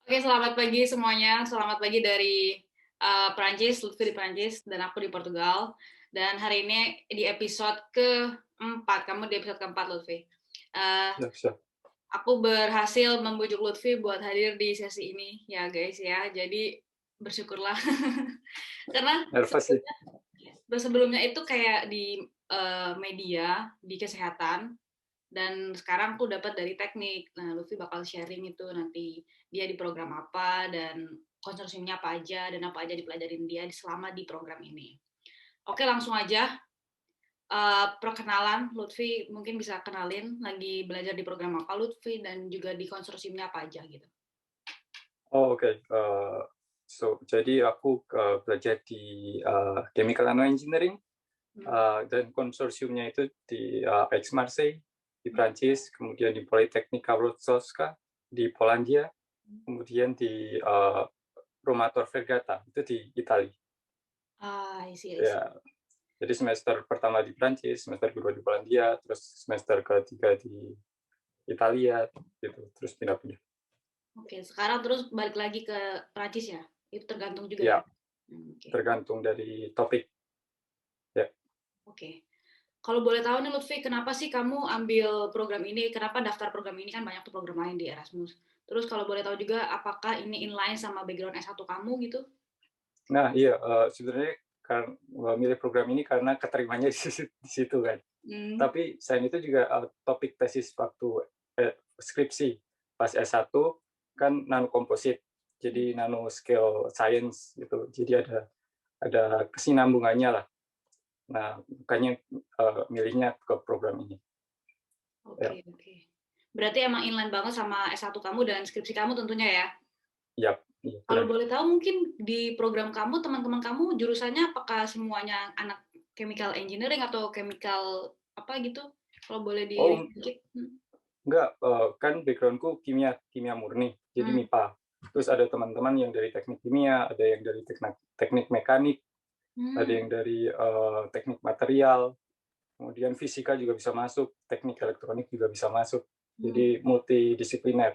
Oke, selamat pagi semuanya. Selamat pagi dari Prancis, Lutfi di Prancis, dan aku di Portugal. Dan hari ini di episode keempat, kamu di episode keempat, Lutfi. Eh, Siap, siap. aku berhasil membujuk Lutfi buat hadir di sesi ini, ya guys ya. Jadi bersyukurlah. Karena Nervous sih. sebelumnya itu kayak di media, di kesehatan, dan sekarang aku dapat dari teknik. Nah, Lutfi bakal sharing itu nanti dia di program apa dan konsorsiumnya apa aja dan apa aja dipelajarin dia selama di program ini. Oke, langsung aja. Perkenalan, Lutfi mungkin bisa kenalin lagi belajar di program apa Lutfi dan juga di konsorsiumnya apa aja gitu. Oh, oke. Jadi aku belajar di Chemical and Engineering, Hmm. dan konsorsiumnya itu di Aix-Marseille di Prancis, kemudian di Politechnika Wrocławska di Polandia, kemudian di Romator Vergata itu di Italia. Ah, I see. Ya, jadi semester pertama di Prancis, semester kedua di Polandia, terus semester ketiga di Italia, gitu. Terus pindah-pindah. Oke, sekarang terus balik lagi ke Prancis ya? Itu tergantung juga ya? Ya, Oke. tergantung dari topik. Ya. Oke. Kalau boleh tahu nih Lutfi, kenapa sih kamu ambil program ini? Kenapa daftar program ini? Kan banyak tuh program lain di Erasmus. Terus kalau boleh tahu juga, apakah ini inline sama background S1 kamu gitu? Nah, iya, sebenarnya milih program ini karena keterimanya di situ kan. Hmm. Tapi selain itu juga topik tesis waktu skripsi pas S1 kan nanokomposit, jadi nanoscale science gitu. Jadi ada kesinambungannya lah. Nah, makanya milihnya ke program ini. Ya, Oke. Berarti emang inline banget sama S1 kamu dan skripsi kamu tentunya ya? ya, iya, Kalau benar. boleh tahu mungkin di program kamu, teman-teman kamu jurusannya apakah semuanya anak chemical engineering atau chemical apa gitu? Kalau boleh di Oh, sedikit. enggak, kan backgroundku kimia, kimia murni, jadi Hmm. MIPA. Terus ada teman-teman yang dari teknik kimia, ada yang dari teknik mekanik, ada Hmm. yang dari teknik material, kemudian fisika juga bisa masuk, teknik elektronik juga bisa masuk. Hmm. Jadi multidisipliner.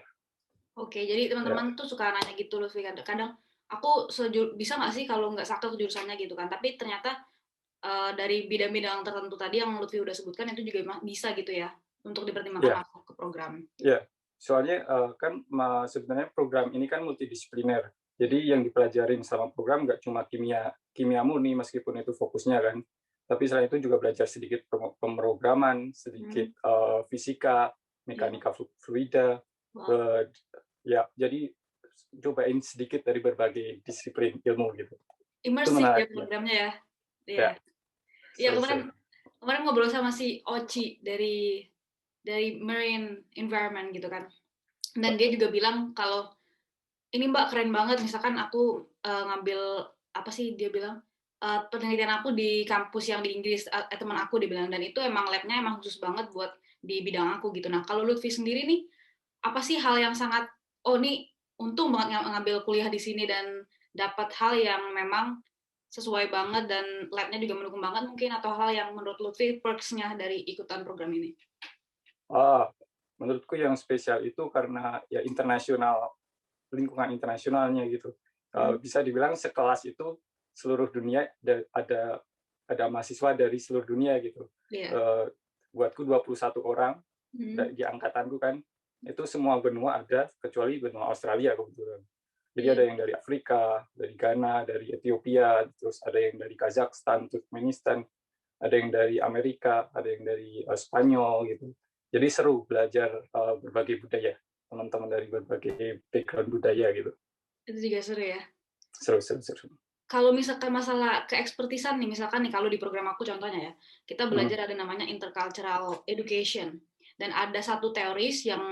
Oke, jadi Ya, teman-teman tuh suka nanya gitu loh, kadang aku bisa nggak sih kalau nggak sakit jurusannya gitu kan? Tapi ternyata dari bidang-bidang tertentu tadi yang Lutfi udah sebutkan itu juga bisa gitu ya untuk dipertimbangkan ya, masuk ke program. ya. Soalnya kan sebenarnya program ini kan multidisipliner. Jadi yang dipelajarin selama program nggak cuma kimia kimia murni meskipun itu fokusnya kan, tapi selain itu juga belajar sedikit pemrograman, sedikit Hmm, fisika, iya, mekanika fluida, wow, ya jadi cobain sedikit dari berbagai disiplin ilmu gitu. Itu immersif ya menarik ya. programnya ya. Iya, Ya, iya seru-seru. kemarin kemarin ngobrol sama si Oci dari Marine Environment gitu kan. Dan dia juga bilang kalau ini Mbak keren banget, misalkan aku ngambil apa sih dia bilang penelitian aku di kampus yang di Inggris, teman aku dia bilang, dan itu emang labnya emang khusus banget buat di bidang aku gitu. Nah kalau Lutfi sendiri nih, apa sih hal yang sangat, oh nih untung banget ngambil kuliah di sini dan dapat hal yang memang sesuai banget dan labnya juga mendukung banget mungkin, atau hal yang menurut Lutfi perks-nya dari ikutan program ini? Ah, menurutku yang spesial itu karena ya internasional, lingkungan internasionalnya gitu. Hmm, Bisa dibilang sekelas itu seluruh dunia ada mahasiswa dari seluruh dunia gitu. iya. Eh, Buatku 21 orang Hmm, di angkatanku kan itu semua benua ada kecuali benua Australia kebetulan. Jadi iya. ada yang dari Afrika, dari Ghana, dari Ethiopia, terus ada yang dari Kazakhstan, Turkmenistan, ada yang dari Amerika, ada yang dari Spanyol gitu. Jadi seru belajar berbagai budaya, teman-teman dari berbagai background budaya gitu. Itu juga seru ya. Seru, seru, seru. Kalau misalkan masalah keekspertisan nih, misalkan nih kalau di program aku contohnya ya, kita Hmm. belajar ada namanya intercultural education, dan ada satu teoris yang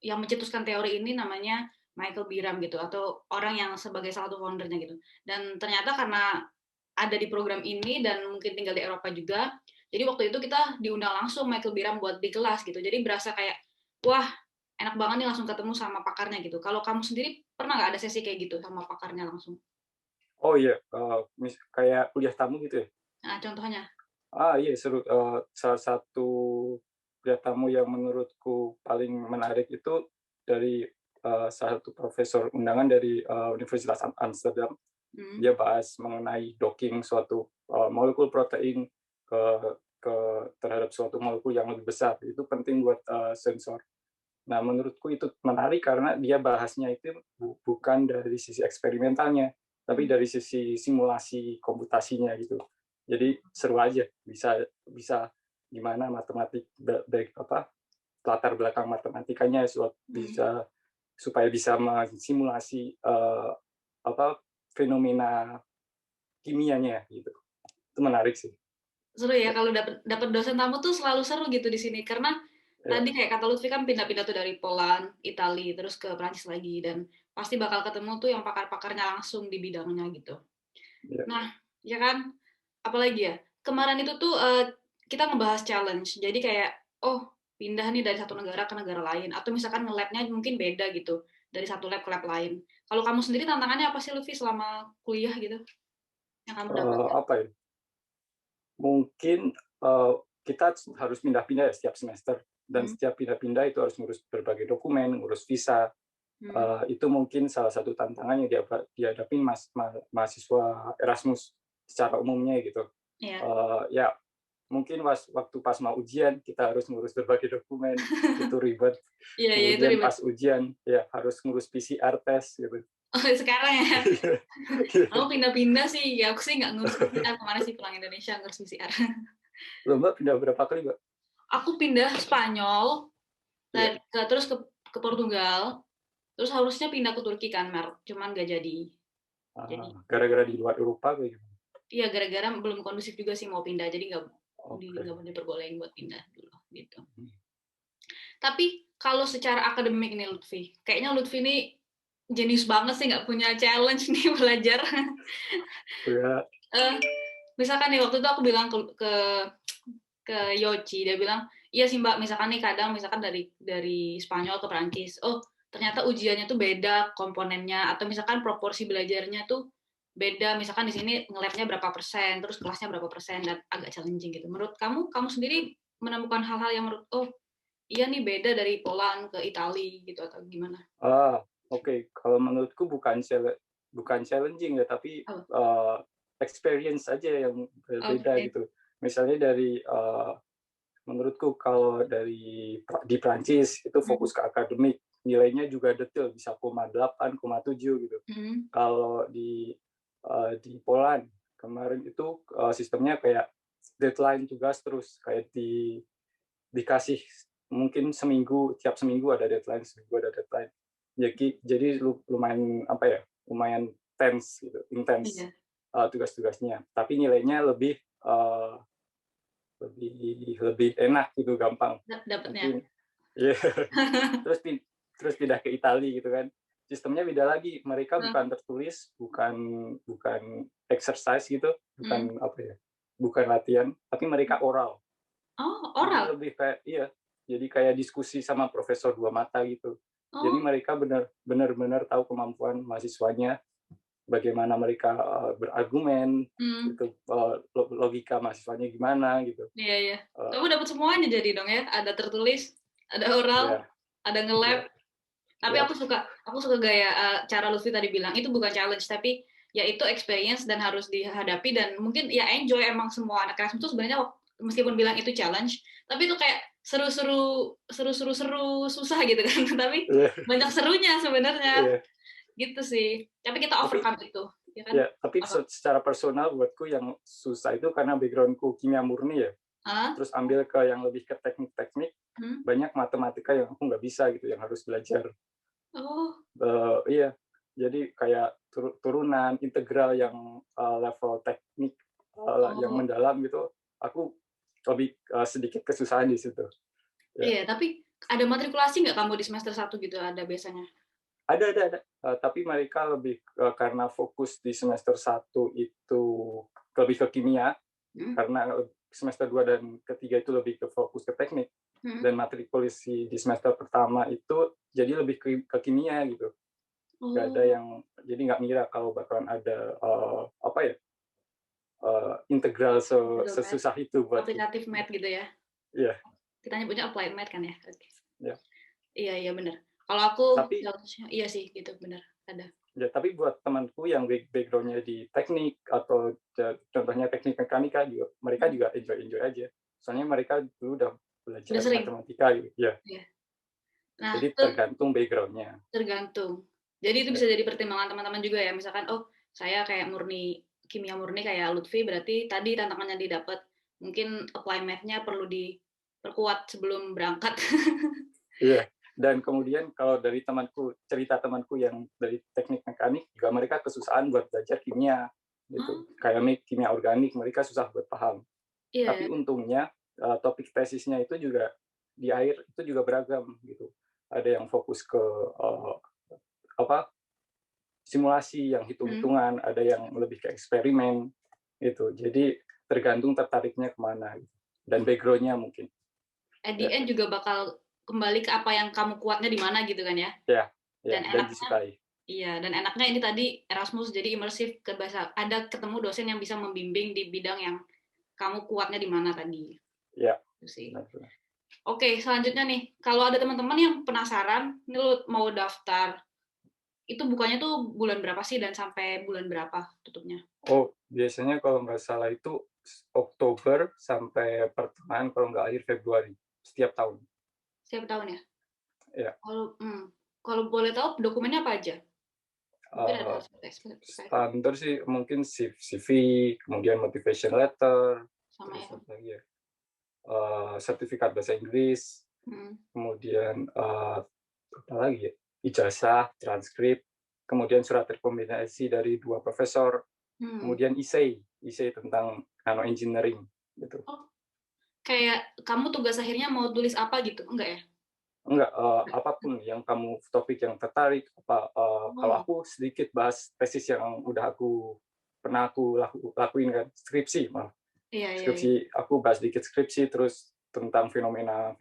mencetuskan teori ini namanya Michael Biram gitu, atau orang yang sebagai salah satu foundernya gitu. Dan ternyata karena ada di program ini dan mungkin tinggal di Eropa juga, jadi waktu itu kita diundang langsung Michael Biram buat di kelas gitu. Jadi berasa kayak wah enak banget nih langsung ketemu sama pakarnya gitu. Kalau kamu sendiri pernah nggak ada sesi kayak gitu sama pakarnya langsung? Oh iya, kayak kuliah tamu gitu ya? Nah, contohnya. Iya seru. Salah satu kuliah tamu yang menurutku paling menarik itu dari salah satu profesor undangan dari Universitas Amsterdam. Hmm. Dia bahas mengenai docking suatu molekul protein ke terhadap suatu molekul yang lebih besar. Itu penting buat sensor. Nah, menurutku itu menarik karena dia bahasnya itu bukan dari sisi eksperimentalnya, tapi Hmm. dari sisi simulasi komputasinya gitu. Jadi seru aja, bisa bisa gimana matematik baik apa latar belakang matematikanya bisa supaya bisa mensimulasi apa fenomena kimianya gitu. Itu menarik sih. Seru ya Ya, kalau dapet dosen tamu tuh selalu seru gitu di sini karena ya, tadi kayak kata Lutfi kan pindah-pindah tuh dari Poland, Italia, terus ke Prancis lagi dan pasti bakal ketemu tuh yang pakar-pakarnya langsung di bidangnya gitu. ya. Nah, ya kan, apalagi ya, kemarin itu tuh kita ngebahas challenge, jadi kayak, oh pindah nih dari satu negara ke negara lain, atau misalkan nge-lab-nya mungkin beda gitu, dari satu lab ke lab lain. Kalau kamu sendiri tantangannya apa sih Lutfi selama kuliah gitu, yang kamu dapatkan? Apa ya? Mungkin kita harus pindah-pindah ya setiap semester dan Hmm. setiap pindah-pindah itu harus ngurus berbagai dokumen, ngurus visa. Hmm. Itu mungkin salah satu tantangan yang dihadapi mahasiswa Erasmus secara umumnya gitu. Iya, Ya mungkin waktu pas mau ujian kita harus ngurus berbagai dokumen, itu ribet. iya, iya itu Kemudian ribet. pas ujian ya harus ngurus PCR test gitu. Oh, sekarang ya, aku pindah-pindah sih, ya aku sih nggak ngurus PCR, kemarin sih pulang Indonesia ngurus PCR. Lomba pindah berapa kali, Mbak? Aku pindah Spanyol, Ya. terus ke Portugal, terus harusnya pindah ke Turki kan, cuman nggak jadi. Jadi, Gara-gara di luar Eropa kayak gitu. iya gara-gara belum kondusif juga sih mau pindah, jadi Oke. nggak diperbolehin buat pindah dulu gitu. Tapi kalau secara akademik nih Lutfi, kayaknya Lutfi ini jenius banget sih nggak punya challenge nih belajar. Ya, Eh, Misalkan nih waktu itu aku bilang ke Yoci, dia bilang, iya sih Mbak, misalkan nih kadang misalkan dari Spanyol ke Prancis, oh ternyata ujiannya tuh beda komponennya, atau misalkan proporsi belajarnya tuh beda, misalkan di sini nge-lab-nya berapa persen, terus kelasnya berapa persen, dan agak challenging gitu. Menurut kamu sendiri menemukan hal-hal yang menurut, oh iya nih beda dari Poland ke Italia gitu, atau gimana? oke. Kalau menurutku bukan challenging ya, tapi Oh, experience aja yang berbeda oke. gitu. Misalnya menurutku kalau di Prancis itu Hmm. fokus ke akademik, nilainya juga detail, bisa 0,8, 0,7 gitu. Hmm. Kalau di Poland kemarin itu sistemnya kayak deadline tugas terus, kayak dikasih mungkin tiap seminggu ada deadline, seminggu ada deadline. Jadi lumayan apa ya, lumayan tense gitu, intens Iya, tugas-tugasnya. Tapi nilainya uh, lebih enak gitu, gampang. dapetnya. Mungkin ya. Terus terus pindah ke Italia gitu kan. Sistemnya beda lagi. Mereka Nah, bukan tertulis, bukan bukan exercise gitu, hmm. bukan apa ya, bukan latihan, tapi mereka oral. Oh, Jadi oral. lebih kayak iya, jadi kayak diskusi sama profesor dua mata gitu. Jadi Oh, mereka benar-benar tahu kemampuan mahasiswanya, bagaimana mereka berargumen, hmm. itu logika mahasiswanya gimana gitu. Iya, iya. Uh, Kamu dapat semuanya jadi dong ya. Ada tertulis, ada oral, ya, ada nge-lab. ya, Tapi ya, aku suka gaya cara Lutfi tadi bilang itu bukan challenge, tapi ya itu experience dan harus dihadapi dan mungkin ya enjoy emang semua anak Erasmus itu sebenarnya meskipun bilang itu challenge, tapi itu kayak seru susah gitu kan. Tapi ya, banyak serunya sebenarnya ya. gitu sih. Tapi kita Tapi overcome itu, ya kan? ya, tapi Apa? secara personal buatku yang susah itu karena backgroundku kimia murni ya. Ah? Terus ambil ke yang lebih ke teknik-teknik, Hmm? banyak matematika yang aku nggak bisa gitu, yang harus belajar. Oh, Iya, jadi kayak turunan, integral yang level teknik yang oh. mendalam gitu, aku lebih sedikit kesusahan di situ. Ya. Iya, tapi ada matrikulasi nggak kamu di semester satu gitu ada biasanya? Ada. Tapi mereka lebih karena fokus di semester satu itu lebih ke kimia, Hmm? karena semester 2 dan ketiga itu lebih ke fokus ke teknik, Hmm? dan matrikulasi di semester pertama itu jadi lebih ke kimia gitu. Nggak ada Oh, yang jadi nggak ngira kalau bakalan ada apa ya integral Google Math, sesusah itu buatku. aplikatif math gitu ya. Iya, Kita nyebutnya applied math kan ya. Oke. iya. Iya, iya benar. Kalau aku Tapi iya sih gitu, bener, ada. ya, tapi buat temanku yang background-nya di teknik atau contohnya teknik mekanika juga, mereka Mhm, juga enjoy-enjoy aja. Soalnya mereka dulu udah udah belajar sering? matematika gitu, ya. Iya. Nah, Jadi itu tergantung background-nya. tergantung. Jadi itu Ya, bisa jadi pertimbangan teman-teman juga ya, misalkan, oh saya kayak murni kimia murni kayak Lutfi, berarti tadi tantangannya didapat, mungkin apply math-nya perlu diperkuat sebelum berangkat. iya. Dan kemudian kalau dari cerita temanku yang dari teknik mekanik, juga mereka kesusahan buat belajar kimia gitu. Oh, Kayak kimia organik, mereka susah buat paham. iya ya. Tapi untungnya topik tesisnya itu juga di akhir itu juga beragam gitu. Ada yang fokus ke apa simulasi yang Mhm. hitung-hitungan, ada yang lebih ke eksperimen gitu. Jadi tergantung tertariknya kemana gitu. Dan background-nya mungkin. At the Ya, end juga bakal kembali ke apa yang kamu kuatnya di mana gitu kan ya. ya, ya, Dan dan enaknya disukai. iya, dan enaknya ini tadi Erasmus jadi imersif ke bahasa ada ketemu dosen yang bisa membimbing di bidang yang kamu kuatnya di mana tadi. Ya, Itu sih. benar-benar. Oke, selanjutnya nih, kalau ada teman-teman yang penasaran, ini lu mau daftar, itu bukannya tuh bulan berapa sih dan sampai bulan berapa tutupnya? Oh, biasanya kalau nggak salah itu Oktober sampai pertengahan kalau nggak akhir Februari setiap tahun. Setiap tahun ya? Ya, Kalau kalau boleh tahu dokumennya apa aja? Mungkin ada eh, spek standar sih mungkin CV, kemudian motivation letter, sama terus ya. apa lagi ya? Sertifikat bahasa Inggris, Hmm. kemudian apa lagi ya? Ijazah, transkrip, kemudian surat rekomendasi dari 2 profesor, Hmm. kemudian essay tentang nano engineering gitu. Oh, kayak kamu tugas akhirnya mau tulis apa gitu? Enggak ya? Enggak, apapun yang kamu topik yang tertarik, kalau Oh, aku sedikit bahas tesis yang udah pernah aku lakuin kan, skripsi malah. iya iya iya. Skripsi aku bahas dikit skripsi, terus tentang fenomena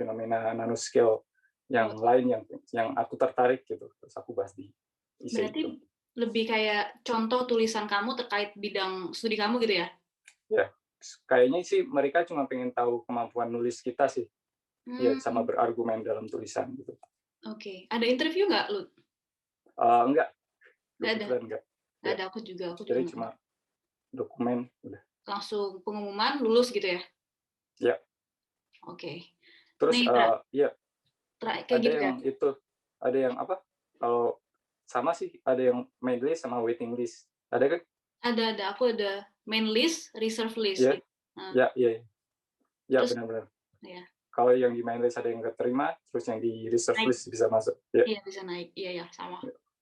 nanoscale Oh, yang lain yang aku tertarik gitu, terus aku bahas di essay berarti itu. lebih kayak contoh tulisan kamu terkait bidang studi kamu gitu ya? Ya, kayaknya sih mereka cuma pengen tahu kemampuan nulis kita sih, ya sama Hmm, berargumen dalam tulisan gitu. oke. Ada interview nggak, Lut? Enggak, Nggak ada. kebetulan enggak. Nggak Ya, ada, aku juga jadi nggak cuma ada. dokumen udah. Langsung pengumuman, lulus gitu ya? Ya, Oke. terus Nih, ya kayak ada gitu yang ya? itu, ada yang apa, kalau sama sih, ada yang main list sama waiting list. Ada kan? Ada. Aku ada main list, reserve list Iya, gitu. Nah, ya, iya, ya, terus benar-benar. ya, Kalau yang di main list ada yang keterima, terus yang di reserve naik. list bisa masuk. Ya, Iya, bisa naik. Iya, ya, sama.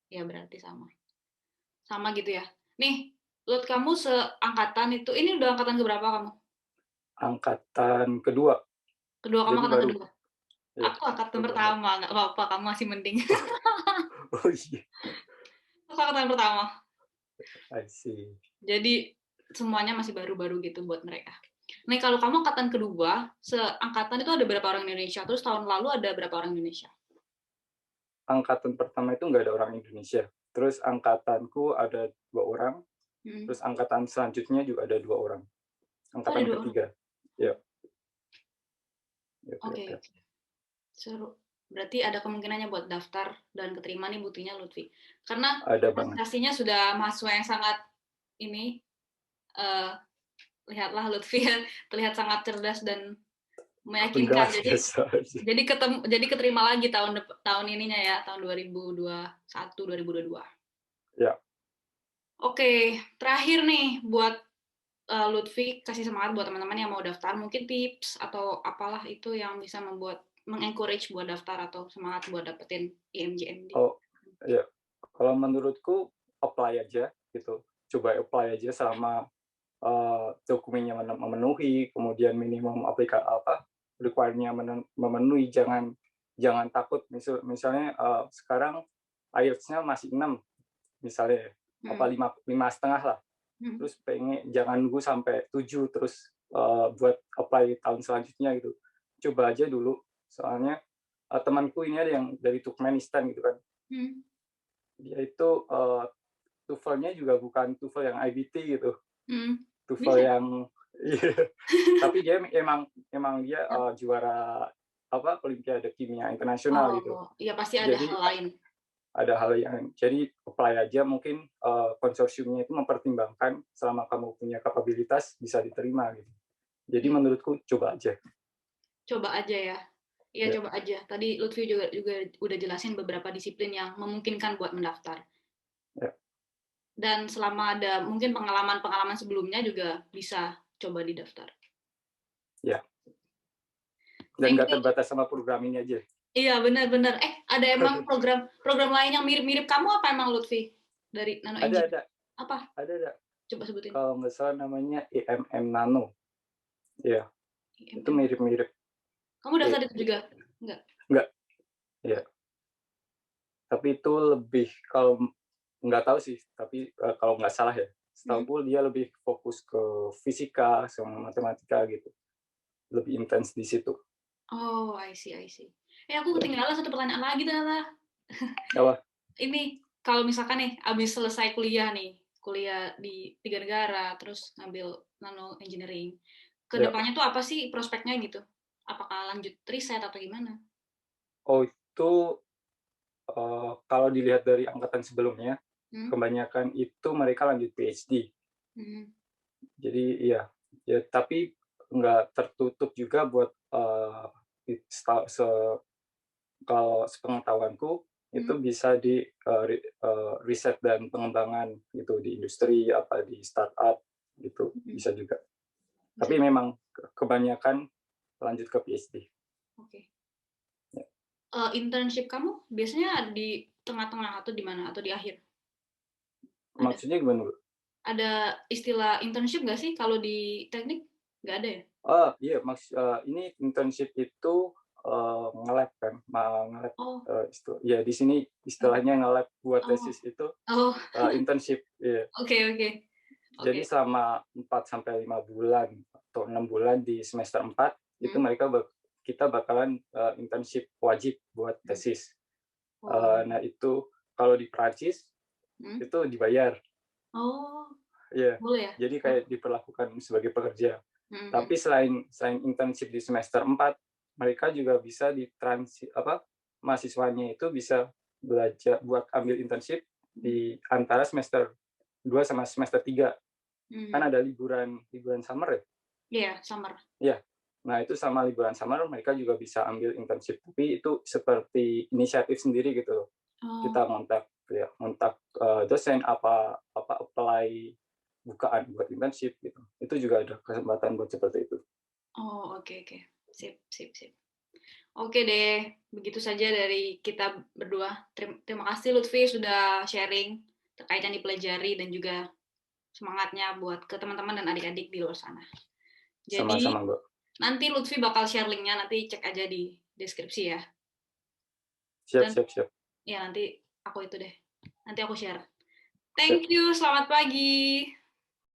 Iya, berarti sama. Sama gitu ya. Nih, Lut, kamu seangkatan itu, ini udah angkatan keberapa kamu? angkatan kedua, Kedua, kamu jadi angkatan baru. kedua. Ya, Aku angkatan Oktober baru. pertama, nggak apa-apa, kamu masih mending. Oh iya, Aku angkatan pertama. I see. Jadi semuanya masih baru-baru gitu buat mereka. Nih, kalau kamu angkatan kedua, seangkatan itu ada berapa orang Indonesia? Terus tahun lalu ada berapa orang Indonesia? Angkatan pertama itu nggak ada orang Indonesia. Terus angkatanku ada 2 orang, Hmm. terus angkatan selanjutnya juga ada 2 orang. Oh, ada Angkatan dua orang. ketiga. Ya, ya, ya, Oke, ya. oke. Seru. Berarti ada kemungkinannya buat daftar dan keterima nih buktinya Lutfi. Karena Ada banget. prestasinya sudah mahasiswa yang sangat ini, eh, lihatlah Lutfi ya, terlihat sangat cerdas dan Enggak, meyakinkan. Jadi biasa aja. jadi keterima lagi tahun ininya ya, tahun 2021 2022. Ya, Oke, terakhir nih buat Lutfi kasih semangat buat teman-teman yang mau daftar, mungkin tips atau apalah itu yang bisa membuat mengencourage buat daftar atau semangat buat dapetin IMJMD. oh ya. Kalau menurutku apply aja gitu. Coba apply aja sama dokumennya memenuhi, kemudian minimum require-nya memenuhi, jangan jangan takut. Misalnya sekarang IELTS-nya masih 6 misalnya, apa Hmm. 5,5 lah. Hmm. Terus jangan nunggu sampai 7 terus buat apply tahun selanjutnya gitu. Coba aja dulu. Soalnya temanku ini ada yang dari Turkmenistan gitu kan. Hmm. Dia itu TOEFL-nya juga bukan TOEFL yang IBT gitu. Hmm. TOEFL Bisa. yang iya, tapi dia emang emang dia juara Olimpiade Kimia Internasional gitu. Oh, iya pasti ada Jadi hal lain. ada hal yang jadi apply aja mungkin konsorsiumnya itu mempertimbangkan selama kamu punya kapabilitas bisa diterima gitu. Jadi Iya, menurutku coba aja. coba aja ya. Iya, Ya, coba aja. Tadi Lutfi juga udah jelasin beberapa disiplin yang memungkinkan buat mendaftar. ya, Dan selama ada mungkin pengalaman-pengalaman sebelumnya juga bisa coba didaftar. ya. Dan Thank nggak you. terbatas sama program ini aja. Iya, benar-benar. Ada emang program lain yang mirip-mirip kamu apa emang Lutfi? Dari Nano Ada, Engineering? ada, Apa? ada. Coba sebutin. Kalau nggak salah namanya IMM Nano. Ya, itu IMM. mirip-mirip. Kamu daftar itu juga? Enggak. Nggak, ya. Tapi itu lebih kalau nggak tahu sih, tapi kalau nggak salah ya, setahuku dia lebih fokus ke fisika sama matematika gitu, lebih intens di situ. Oh, I see, I see. Aku Ya, ketinggalan satu pertanyaan lagi, Tata. apa? Ini, kalau misalkan nih, abis selesai kuliah nih, kuliah di 3 negara, terus ngambil nano engineering, Ya. kedepannya tuh apa sih prospeknya gitu? Apakah lanjut riset atau gimana? Oh itu kalau dilihat dari angkatan sebelumnya, Hmm? kebanyakan itu mereka lanjut PhD. Hmm. Jadi iya, ya tapi nggak tertutup juga buat kalau sepengetahuanku itu Hmm. bisa di riset dan pengembangan gitu di industri apa di startup gitu Hmm. bisa juga. Bisa Tapi juga. memang kebanyakan lanjut ke PhD. Oke. Ya. Internship kamu biasanya di tengah-tengah atau di mana? Atau di akhir? Ada? Maksudnya gimana? Ada istilah internship nggak sih kalau di teknik? Nggak ada ya? Oh iya, ini internship itu nge-lab kan, nge-lab Oh, ya di sini istilahnya nge-lab buat oh, tesis itu oh, internship. Ya. oke, oke, Jadi oke. selama 4 sampai 5 bulan atau 6 bulan di semester 4 itu Hmm? kita bakalan internship wajib buat Hmm. tesis. Oh, Nah itu kalau di Prancis hmm? itu dibayar, Oh, ya. boleh ya? Jadi Oh, kayak diperlakukan sebagai pekerja. hmm, hmm, Tapi selain internship di semester 4, mereka juga bisa mahasiswanya itu bisa belajar buat ambil internship hmm, di antara semester 2 sama semester 3. Kan hmm. ada liburan liburan summer ya? Iya, summer. Iya. Nah, itu sama liburan summer mereka juga bisa ambil internship, tapi itu seperti inisiatif sendiri gitu loh. Oh, Kita ngontak dosen apa apply bukaan buat internship gitu. Itu juga ada kesempatan buat seperti itu. oh, oke, oke. Sip, sip, sip. Oke deh, begitu saja dari kita berdua. Terima kasih Lutfi sudah sharing terkait yang dipelajari dan juga semangatnya buat ke teman-teman dan adik-adik di luar sana. Jadi, Sama-sama, Mbak. nanti Lutfi bakal share linknya, nanti cek aja di deskripsi ya. Siap, Dan siap, siap. ya nanti aku itu deh, nanti aku share. Siap. Thank you, selamat pagi.